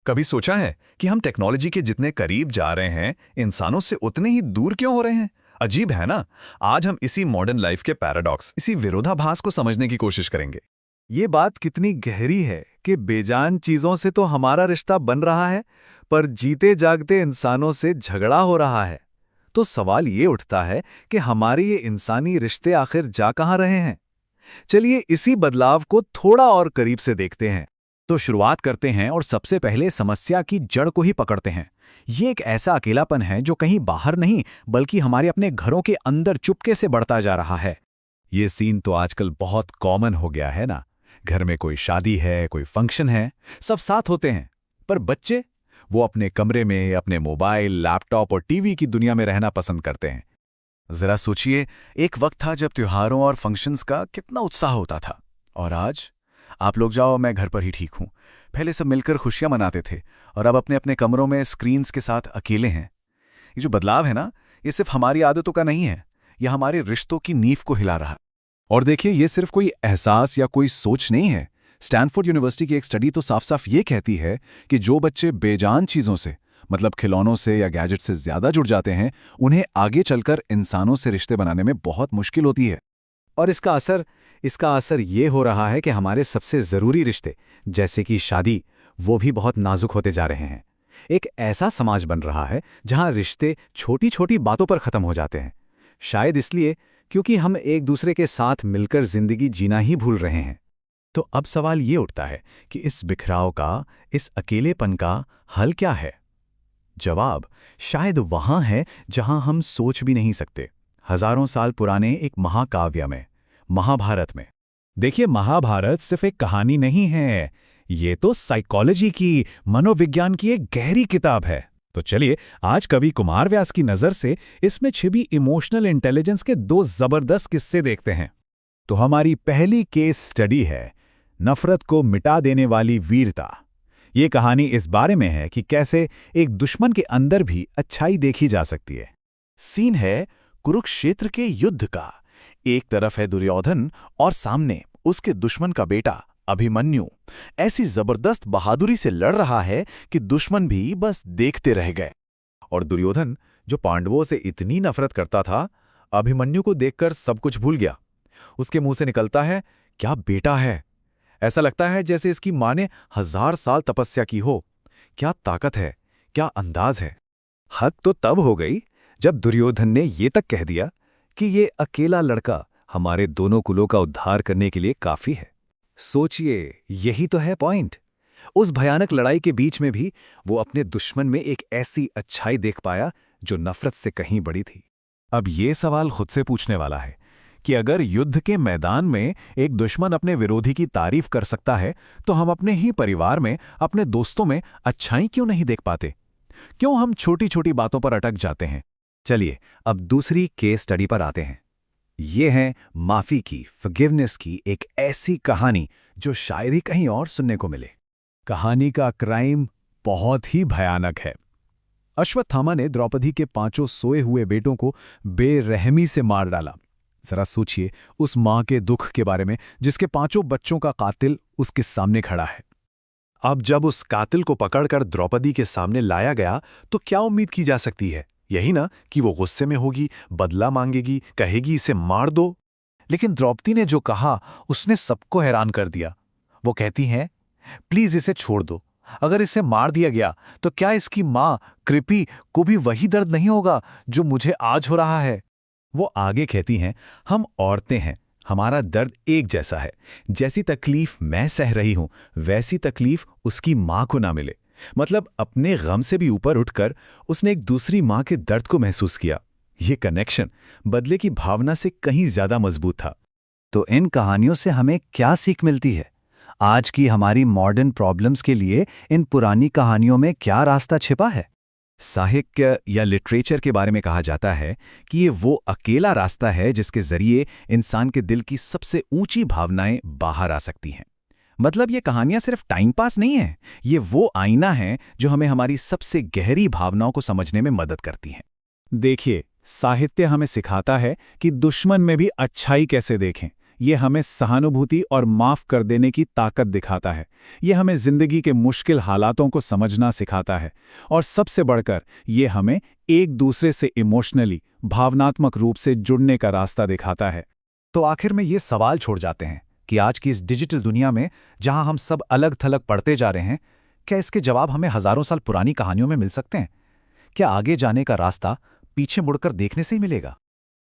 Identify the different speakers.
Speaker 1: कभी सोचा है कि हम टेक्नोलॉजी के जितने करीब जा रहे हैं, इंसानों से उतने ही दूर क्यों हो रहे हैं? अजीब है ना? आज हम इसी मॉडर्न लाइफ के पैराडॉक्स, इसी विरोधाभास को समझने की कोशिश करेंगे।
Speaker 2: ये बात कितनी गहरी है कि बेजान चीजों से तो हमारा रिश्ता बन रहा है, पर जीते जागते इंसानों से झगड़ा हो रहा है। तो सवाल ये उठता है कि हमारे ये इंसानी रिश्ते आखिर जा कहाँ रहे हैं? चलिए इसी बदलाव को थोड़ा और करीब से देखते हैं।
Speaker 3: तो शुरुआत करते हैं और सबसे पहले समस्या की जड़ को ही पकड़ते हैं। ये एक ऐसा अकेलापन है जो कहीं बाहर नहीं बल्कि हमारे अपने घरों के अंदर चुपके से बढ़ता जा रहा है।
Speaker 2: ये सीन तो आजकल बहुत कॉमन हो गया है ना। घर में कोई शादी है, कोई फंक्शन है, सब साथ होते हैं, पर बच्चे वो अपने कमरे में अपने मोबाइल, लैपटॉप और टीवी की दुनिया में रहना पसंद करते हैं। जरा सोचिए, एक वक्त था जब त्योहारों और फंक्शंस का कितना उत्साह होता था, और आज आप लोग जाओ, मैं घर पर ही ठीक हूं। पहले सब मिलकर खुशियां मनाते थे, और अब अपने अपने कमरों में स्क्रीन्स के साथ अकेले हैं। ये जो बदलाव है ना, ये सिर्फ हमारी आदतों का नहीं है, यह हमारे रिश्तों की नींव को हिला रहा है। और देखिए, ये सिर्फ कोई एहसास या कोई सोच नहीं है। स्टैनफोर्ड यूनिवर्सिटी की एक स्टडी तो साफ साफ ये कहती है कि जो बच्चे बेजान चीज़ों से, मतलब खिलौनों से या गैजेट से ज़्यादा जुड़ जाते हैं, उन्हें आगे चलकर इंसानों से रिश्ते बनाने में बहुत मुश्किल होती है।
Speaker 4: और इसका असर ये हो रहा है कि हमारे सबसे ज़रूरी रिश्ते, जैसे कि शादी, वो भी बहुत नाजुक होते जा रहे हैं। एक ऐसा समाज बन रहा है जहां रिश्ते छोटी छोटी बातों पर ख़त्म हो जाते हैं। शायद इसलिए क्योंकि हम एक दूसरे के साथ मिलकर ज़िंदगी जीना ही भूल रहे हैं।
Speaker 2: तो अब सवाल ये उठता है कि इस बिखराव का, इस अकेलेपन का हल क्या है? जवाब शायद वहां है जहां हम सोच भी नहीं सकते। हजारों साल पुराने एक महाकाव्य में, महाभारत में। देखिए, महाभारत सिर्फ एक कहानी नहीं है, ये तो साइकोलॉजी की, मनोविज्ञान की एक गहरी किताब है। तो चलिए आज कवि कुमार व्यास की नज़र से इसमें छिपी इमोशनल इंटेलिजेंस के दो जबरदस्त किस्से देखते हैं। तो हमारी पहली केस स्टडी है नफरत को मिटा देने वाली वीरता। ये कहानी इस बारे में है कि कैसे एक दुश्मन के अंदर भी अच्छाई देखी जा सकती है। सीन है कुरुक्षेत्र के युद्ध का। एक तरफ है दुर्योधन और सामने उसके दुश्मन का बेटा अभिमन्यु ऐसी जबरदस्त बहादुरी से लड़ रहा है कि दुश्मन भी बस देखते रह गए। और दुर्योधन, जो पांडवों से इतनी नफरत करता था, अभिमन्यु को देखकर सब कुछ भूल गया। उसके मुंह से निकलता है, क्या बेटा है! ऐसा लगता है जैसे इसकी मां ने 1000 साल तपस्या की हो। क्या ताकत है, क्या अंदाज है!
Speaker 4: हद तो तब हो गई जब दुर्योधन ने ये तक कह दिया कि ये अकेला लड़का हमारे दोनों कुलों का उद्धार करने के लिए काफी है। सोचिए, यही तो है पॉइंट। उस भयानक लड़ाई के बीच में भी वो अपने दुश्मन में एक ऐसी अच्छाई देख पाया जो नफरत से कहीं बड़ी थी।
Speaker 2: अब ये सवाल खुद से पूछने वाला है कि अगर युद्ध के मैदान में एक दुश्मन अपने विरोधी की तारीफ कर सकता है, तो हम अपने ही परिवार में, अपने दोस्तों में अच्छाई क्यों नहीं देख पाते? क्यों हम छोटी छोटी बातों पर अटक जाते हैं?
Speaker 4: चलिए अब दूसरी केस स्टडी पर आते हैं। ये है माफी की, फॉरगिवनेस की एक ऐसी कहानी जो शायद ही कहीं और सुनने को मिले।
Speaker 2: कहानी का क्राइम बहुत ही भयानक है। अश्वत्थामा ने द्रौपदी के 5 सोए हुए बेटों को बेरहमी से मार डाला। जरा सोचिए उस मां के दुख के बारे में जिसके 5 बच्चों का कातिल उसके सामने खड़ा है।
Speaker 5: अब जब उस कातिल को पकड़कर द्रौपदी के सामने लाया गया तो क्या उम्मीद की जा सकती है? यही ना कि वो गुस्से में होगी, बदला मांगेगी, कहेगी इसे मार दो।
Speaker 2: लेकिन द्रौपदी ने जो कहा उसने सबको हैरान कर दिया। वो कहती हैं, प्लीज इसे छोड़ दो। अगर इसे मार दिया गया तो क्या इसकी मां कृपि को भी वही दर्द नहीं होगा जो मुझे आज हो रहा है? वो आगे कहती हैं, हम औरतें हैं, हमारा दर्द एक जैसा है। जैसी तकलीफ मैं सह रही हूं, वैसी तकलीफ उसकी मां को ना मिले। मतलब अपने गम से भी ऊपर उठकर उसने एक दूसरी मां के दर्द को महसूस किया। ये कनेक्शन बदले की भावना से कहीं ज्यादा मजबूत था।
Speaker 3: तो इन कहानियों से हमें क्या सीख मिलती है? आज की हमारी मॉडर्न प्रॉब्लम्स के लिए इन पुरानी कहानियों में क्या रास्ता छिपा है?
Speaker 2: साहित्य या लिटरेचर के बारे में कहा जाता है कि ये वो अकेला रास्ता है जिसके जरिए इंसान के दिल की सबसे ऊंची भावनाएं बाहर आ सकती हैं। मतलब ये कहानियां सिर्फ टाइम पास नहीं है, ये वो आईना है जो हमें हमारी सबसे गहरी भावनाओं को समझने में मदद करती हैं। देखिए, साहित्य हमें सिखाता है कि दुश्मन में भी अच्छाई कैसे देखें, ये हमें सहानुभूति और माफ़ कर देने की ताकत दिखाता है। ये हमें ज़िंदगी के मुश्किल हालातों को समझना सिखाता है। और सबसे बढ़कर ये हमें एक दूसरे से इमोशनली, भावनात्मक रूप से जुड़ने का रास्ता दिखाता है।
Speaker 3: तो आखिर में ये सवाल छोड़ जाते हैं कि आज की इस डिजिटल दुनिया में जहां हम सब अलग थलग पढ़ते जा रहे हैं, क्या इसके जवाब हमें हजारों साल पुरानी कहानियों में मिल सकते हैं? क्या आगे जाने का रास्ता पीछे मुड़कर देखने से ही मिलेगा?